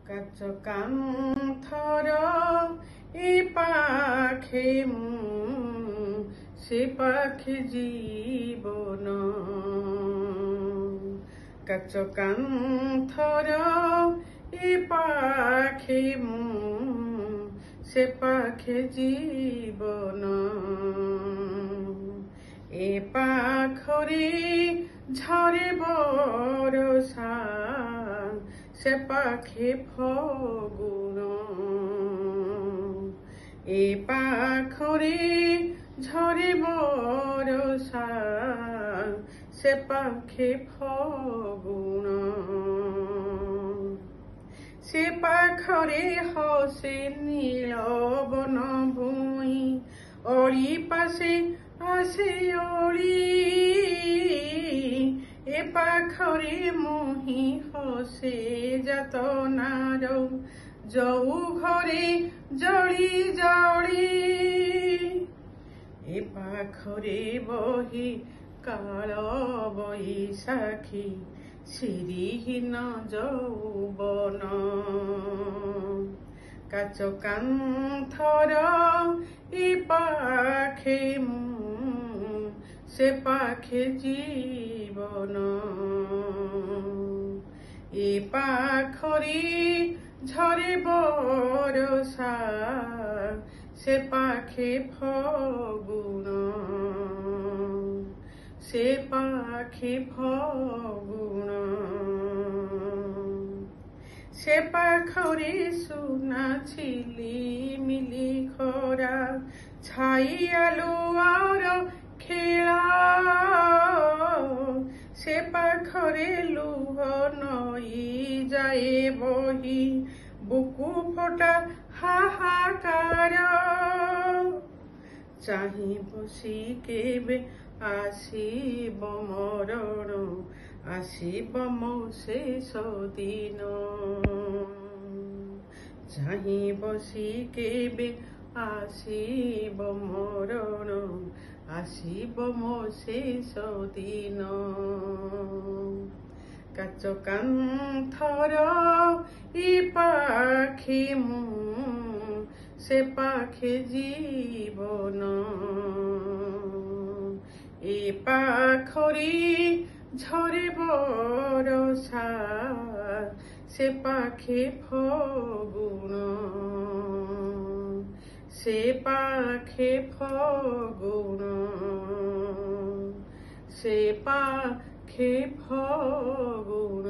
কাচ কান্থর এ পাখে সে পাখি জীবন। কাচ কান্থর এ পাখে সে পাখি জীবন। এ পাখরে ঝরে বরষা সে পাখি ফগুন। এ পাখরে ঝরে বরষা সে পাখি ফগুন। সে পাখরে হসে নীল বন ভূমি, অলি পাশে আসে অলি। এ পাখরে মোহি হসে যাতনার যৌ ঘরে জলি জলি। এ পাখরে বহি কাল বৈশাখী সিরিহীন যৌবন। কাচ কান্থর এ পাখে সে পাখি জীবন। এ পাখরে ঝরে বরষা সে পাখি ফগুন। সে পাখি ফগুন। সে পাখরে সুনা ঝিলিমিলি খরা ছাই আলো আর খেলা। সে পাখরে লুহ নই যায় বহি বুকু ফোটা হাহাকার। চাহি বসি কেবে আসিব মরণ, আসিব মো শেষ দিন। চাহি বসি কেবে আসিব মরণ, আসিব মো শেষ দিন। কাচ কান্থর এ পাখি সে পাখি জীবন। এ পাখরে ঝরে বরষা সে পাখি ফগুন। সে পাখি ফগুন। সে পাখি ফগুন।